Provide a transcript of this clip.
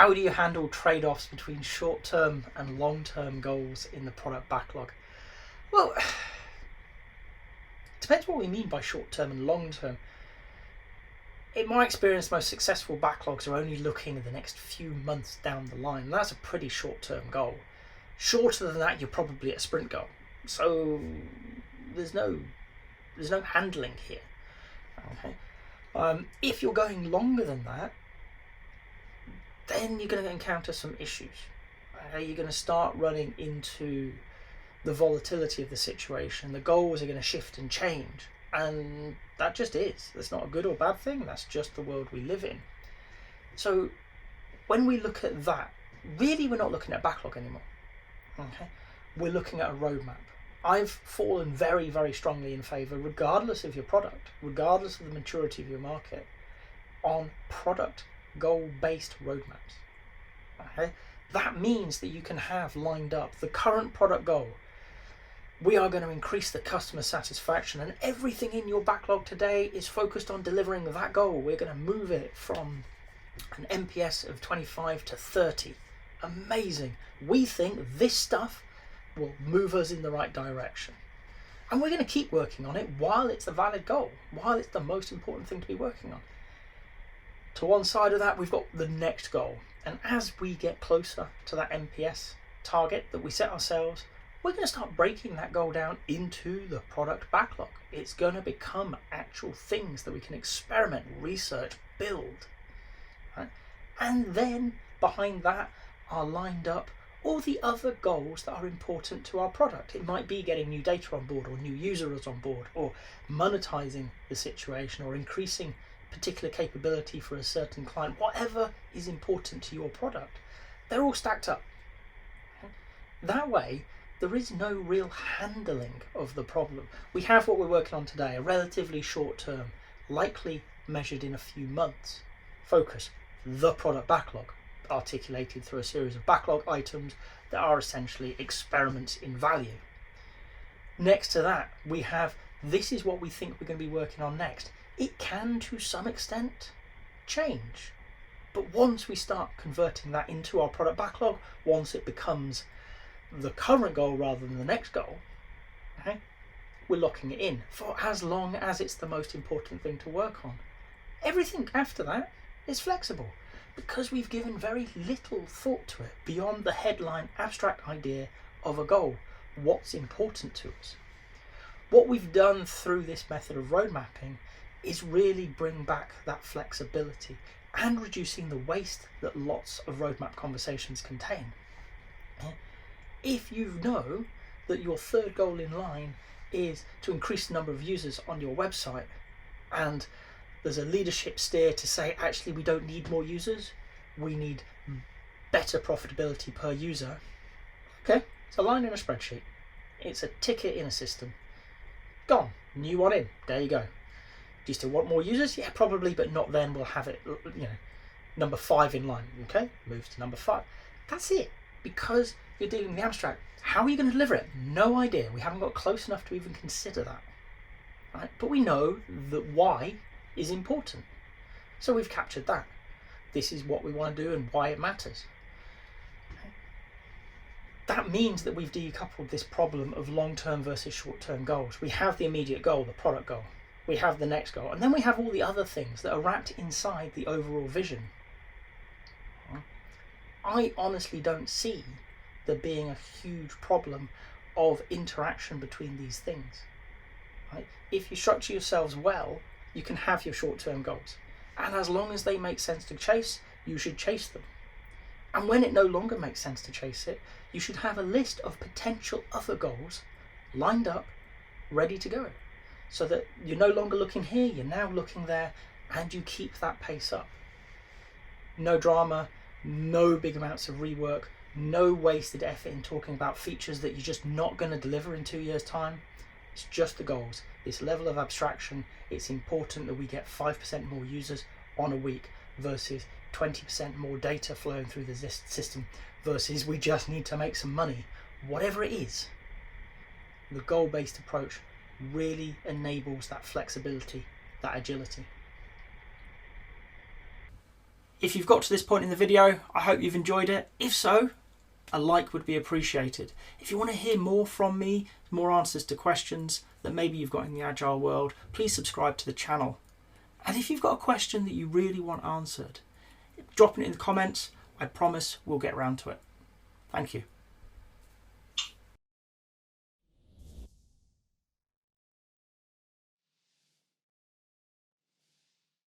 How do you handle trade-offs between short-term and long-term goals in the product backlog? Well, it depends what we mean by short-term and long-term. In my experience, most successful backlogs are only looking at the next few months down the line. And that's a pretty short-term goal. Shorter than that, you're probably at a sprint goal. So there's no handling here. Okay. If you're going longer than that, then you're going to encounter some issues. You're going to start running into the volatility of the situation. The goals are going to shift and change, and that just is. That's not a good or bad thing. That's just the world we live in. So when we look at that, really we're not looking at backlog anymore. Okay, we're looking at a roadmap. I've fallen very, very strongly in favour, regardless of your product, regardless of the maturity of your market, on product goal-based roadmaps. Okay, that means that you can have lined up the current product goal. We are going to increase the customer satisfaction, and everything in your backlog today is focused on delivering that goal. We're going to move it from an NPS of 25 to 30. Amazing. We think this stuff will move us in the right direction. And we're going to keep working on it while it's a valid goal, while it's the most important thing to be working on. To one side of that, we've got the next goal. And as we get closer to that NPS target that we set ourselves, we're going to start breaking that goal down into the product backlog. It's going to become actual things that we can experiment, research, build. Right? And then behind that are lined up all the other goals that are important to our product. It might be getting new data on board, or new users on board, or monetizing the situation, or increasing particular capability for a certain client. Whatever is important to your product, they're all stacked up. That way, there is no real handling of the problem. We have what we're working on today, a relatively short term, likely measured in a few months, focus, the product backlog, articulated through a series of backlog items that are essentially experiments in value. Next to that, we have, this is what we think we're going to be working on next. It can, to some extent, change. But once we start converting that into our product backlog, once it becomes the current goal rather than the next goal, okay, we're locking it in for as long as it's the most important thing to work on. Everything after that is flexible because we've given very little thought to it beyond the headline abstract idea of a goal. What's important to us? What we've done through this method of road mapping is really bring back that flexibility and reducing the waste that lots of roadmap conversations contain. If you know that your third goal in line is to increase the number of users on your website, and there's a leadership steer to say, actually, we don't need more users, we need better profitability per user. Okay, it's a line in a spreadsheet. It's a ticket in a system. Gone. New one in. There you go. Do you still want more users? Yeah, probably, but not then. We'll have it, number 5 in line. Okay, moves to number 5. That's it. Because you're dealing with the abstract. How are you going to deliver it? No idea. We haven't got close enough to even consider that. Right? But we know that why is important. So we've captured that. This is what we want to do and why it matters. Okay. That means that we've decoupled this problem of long-term versus short-term goals. We have the immediate goal, the product goal. We have the next goal. And then we have all the other things that are wrapped inside the overall vision. I honestly don't see there being a huge problem of interaction between these things. Right? If you structure yourselves well, you can have your short-term goals. And as long as they make sense to chase, you should chase them. And when it no longer makes sense to chase it, you should have a list of potential other goals lined up, ready to go. So that you're no longer looking here, you're now looking there, and you keep that pace up. No drama, no big amounts of rework, no wasted effort in talking about features that you're just not going to deliver in 2 years' time. It's just the goals. This level of abstraction, it's important that we get 5% more users on a week versus 20% more data flowing through the system versus we just need to make some money. Whatever it is, the goal-based approach really enables that flexibility, that agility. If you've got to this point in the video, I hope you've enjoyed it. If so, a like would be appreciated. If you want to hear more from me, more answers to questions that maybe you've got in the Agile world, please subscribe to the channel. And if you've got a question that you really want answered, drop it in the comments. I promise we'll get around to it. Thank you.